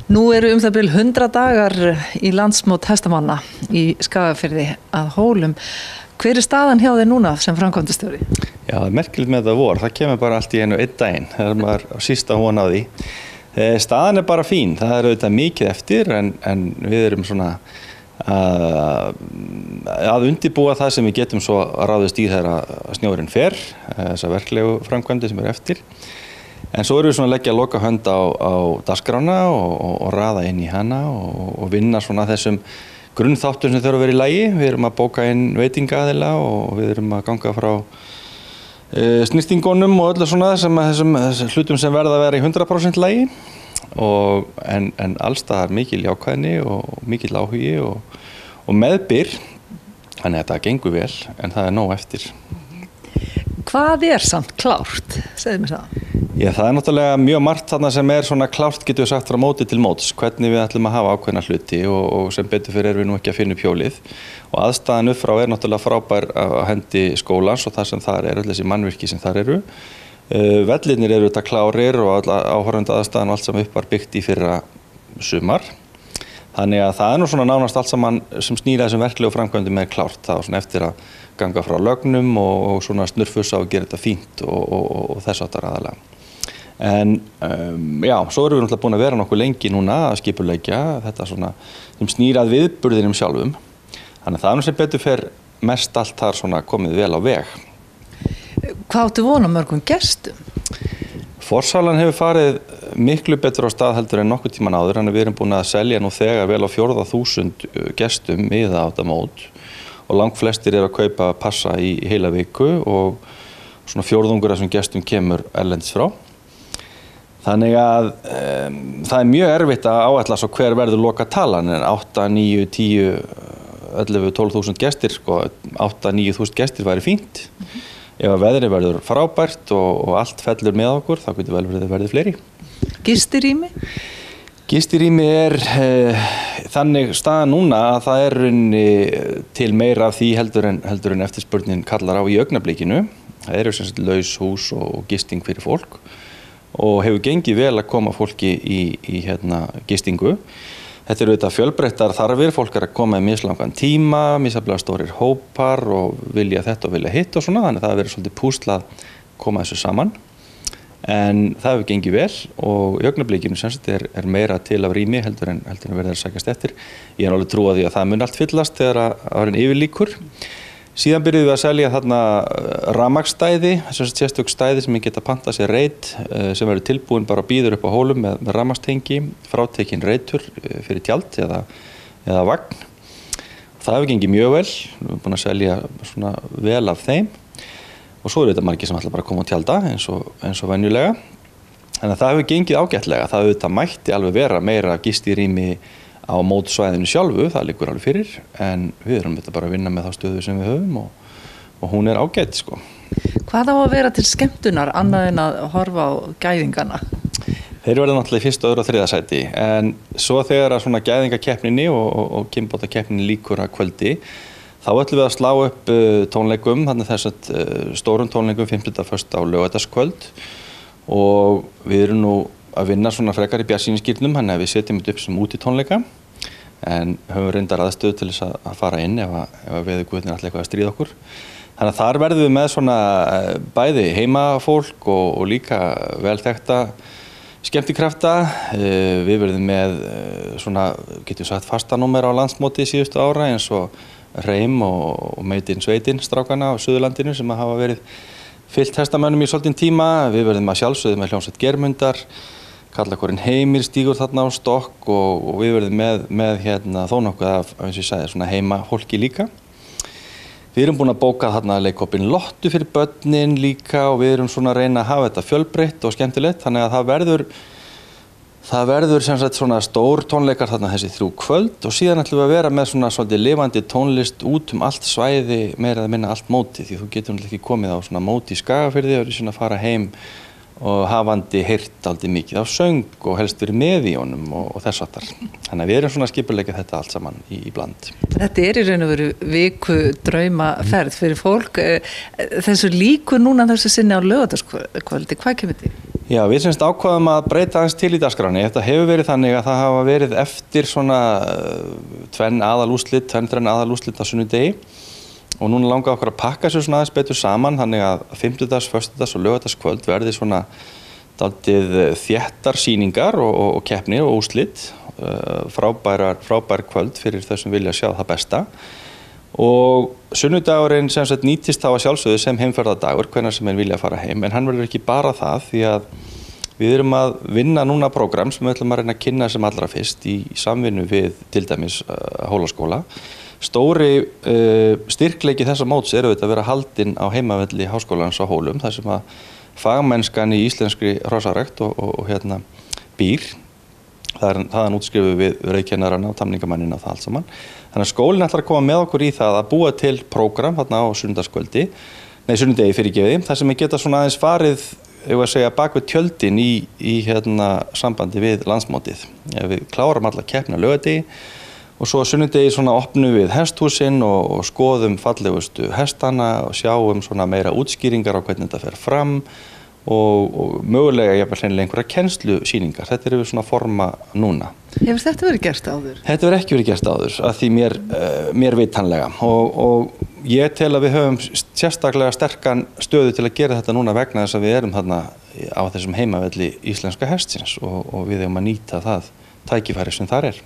Nú eru það bil 100 dagar í landsmót hestamanna í Skagafirði að Hólum. Hver staðan hjá þér núna sem framkvæmdastjóri? Já, það merkilegt með þetta það kemur bara allt í einu einn daginn, þegar maður á sísta von á því. Staðan bara fín, það auðvitað mikið eftir en við erum svona að undirbúa það sem við getum svo ráðist í þegar snjórinn fer, þessar verklegu framkvæmdir sem eru eftir. En svo erum við svona að leggja loka hönd á dagskrána og raða inn í hana og vinna svona þessum grunnþáttum sem þurfa að vera í lagi. Við erum að bóka inn veitingaaðila og við erum að ganga frá snyrtingunum og öllu svona þessum hlutum sem verða að vera í 100% lagi. En allstaðar mikil jákvæðni og mikil áhugi og meðbyr. Þannig að þetta gengur vel en það nóg eftir. Hvað samt klárt? Segðu mér það. Já, það náttúrulega mjög margt þarna sem svona klárt getur við sagt frá móti til móts, hvernig við ætlum að hafa ákveðna hluti og sem betur fyrir erum við nú ekki að finna upp hjólið. Og aðstæðan upp frá náttúrulega frábær á hendi skólans og það sem þar öll þessi mannvirki sem þar eru. Vellirnir eru þetta klárir og áhorfandi aðstæðan og allt sem upp var byggt í fyrra sumar. Þannig að það nú svona nánast allt saman sem snýra þessum verklegu framkvæmdum klárt. Það var svona eftir að ganga frá lögnum og svona snurfusa og gera þetta fínt og þess áttar aðalega. En já, svo erum við náttúrulega búin að vera nokkuð lengi núna að skipuleggja þetta svona sem snýrað viðburðinum sjálfum. Þannig að það sem betur fer mest allt þar svona komið vel á veg. Hvað áttu von á mörgum gestum? Forsalan hefur farið miklu betur á stað heldur en nokkuð tíman áður, en við erum búin að selja nú þegar vel á 4.000 gestum miða á þetta mót og langflestir að kaupa passa í heila viku og svona fjórðungur af þessum gestum kemur erlendis frá. Þannig að það mjög erfitt að áætla svo hver verður loka talan en 8, 9, 10, 11, 12.000 gestir, 8, 9.000 gestir væri fínt. Ef að veðrið verður frábært og allt fellur með okkur, þá getur vel verið fleiri. Gistirými? Gistirými þannig staðan núna að það runni til meira af því heldur en eftirspurnin kallar á í augnablikinu. Það eru sem sagt laus hús og gisting fyrir fólk og hefur gengið vel að koma fólki í gistingu. Þetta eru auðvitað fjölbreyttar þarfir, fólk að koma í mislangan tíma, misjafnlega stórir hópar og vilja þetta og vilja hitt og svona, þannig að það verið svolítið púslað koma þessu saman. En það hefur gengið vel og í augnablikinu sem sagt meira til af rými heldur en verið að sækjast eftir. Ég alveg trúa því að það mun allt fyllast þegar árin yfirlíkur. Síðan byrjuðum við að selja þarna rafmagnsstæði, sérstök stæði sem geta pantað sér reit sem verður tilbúin bara býður upp á Hólum með rafmagnstengi, frátekinn reitur fyrir tjald eða vagn. Það hefur gengið mjög vel, við erum búin að selja svona vel af þeim og svo eru þetta margir sem ætla bara að koma á tjalda eins og venjulega. Þannig að það hefur gengið ágætlega, það auðvitað mætti alveg vera meira gistirými á mótsvæðinu sjálfu, það liggur alveg fyrir, en við erum þetta bara að vinna með þá stöðu sem við höfum og hún ágæt, sko. Hvað á að vera til skemmtunar annað en að horfa á gæðingana? Þeir verða náttúrulega í 1., 2. og 3. sæti, en svo þegar að svona gæðingakeppninni og kynbátakeppninni líkur að kvöldi, þá ætlum við að slá upp tónleikum, þannig þess að stórum tónleikum 5., 1. á laugardagskvöld og við erum nú að vinna svona frekar í bjartsýnisskýrnum, þannig að við setjum þetta upp sem útitónleika en höfum reyndar aðstöðu til þess að fara inn ef veðurguðirnir ætla eitthvað að stríða okkur. Þannig að þar verðum við með svona bæði heimafólk og líka vel þekkta skemmtikrafta. Við verðum með svona, getum sagt, fastanúmer á landsmóti síðustu ára eins og Reim og Meitin Sveitin strákana á Suðurlandinu sem hafa verið fyllt hestamönnum í svolítinn tíma. Við verðum að sjálfsögðu með hljómsveit Geirmundar, Karlakorinn Heimir stígur þarna á stokk og við verðum með þó nokkuð af, eins og ég sagði, svona heima fólki líka. Við erum búin að bóka þarna leikhópinn Lottu fyrir börnin líka og við erum svona að reyna að hafa þetta fjölbreytt og skemmtilegt, þannig að það verður sem sagt svona stór tónleikar þarna þessi 3 kvöld og síðan ætlum við að vera með svona svolítið lifandi tónlist út allt svæði, meira eða minna allt móti, því þú getur ekki komið á svona móti í Skagafirði og svona fara heim og hafandi heyrt aldrei mikið af söng og helst verið með í honum og þess aftar. Þannig að við erum svona að skipuleggja þetta allt saman í bland. Þetta í raun og veru viku draumaferð fyrir fólk. Þessu líkur núna þessu sinni á laugardagskvöldi, hvað kemur til? Já, við semst ákváðum að breyta aðeins til í dagskráni. Þetta hefur verið þannig að það hafa verið eftir svona tvenn aðalúrslit á sunnudegi og núna langar okkur að pakka sér svona aðeins betur saman þannig að fimmtudags, föstudags og laugardagskvöld verði svona dálítið þéttar sýningar og keppnir og úrslit, frábær kvöld fyrir þau sem vilja sjá það besta. Og sunnudagurinn sem sagt nýtist þá að sjálfsögðu sem heimferðardagur, hvenær sem vilja fara heim, en hann verður ekki bara það því að við erum að vinna núna prógram sem við ætlum að reyna að kynna sem allra fyrst í samvinnu við til dæmis Hólaskóla. Stóri styrkleiki þessa móts eru að vera haldinn á heimavelli Háskólans á Hólum, þar sem að fagmennskan í íslenskri hrossarækt og býr. Þaðan útskrifu við rauðkennarana og tamningamannina og það allt saman. Þannig að skólinn ætlar að koma með okkur í það að búa til prógram þarna á sunnudegi fyrirgefiði, þar sem við geta svona aðeins farið, bak við tjöldin í sambandi við landsmótið. Við klárum alla keppni á laugardegi og svo á sunnudegi svona opnum við hesthúsin og skoðum fallegustu hestana og sjáum svona meira útskýringar á hvernig þetta fer fram og mögulega einhverja kennslusýningar. Þetta eru við svona að forma núna. Hefur þetta verið gert áður? Þetta verið ekki verið gert áður, að því mér vitanlega. Og ég tel að við höfum sérstaklega sterkan stöðu til að gera þetta núna vegna þess að við erum þarna á þessum heimavelli íslenska hestsins og við eigum að nýta það tækifæri sem þar er.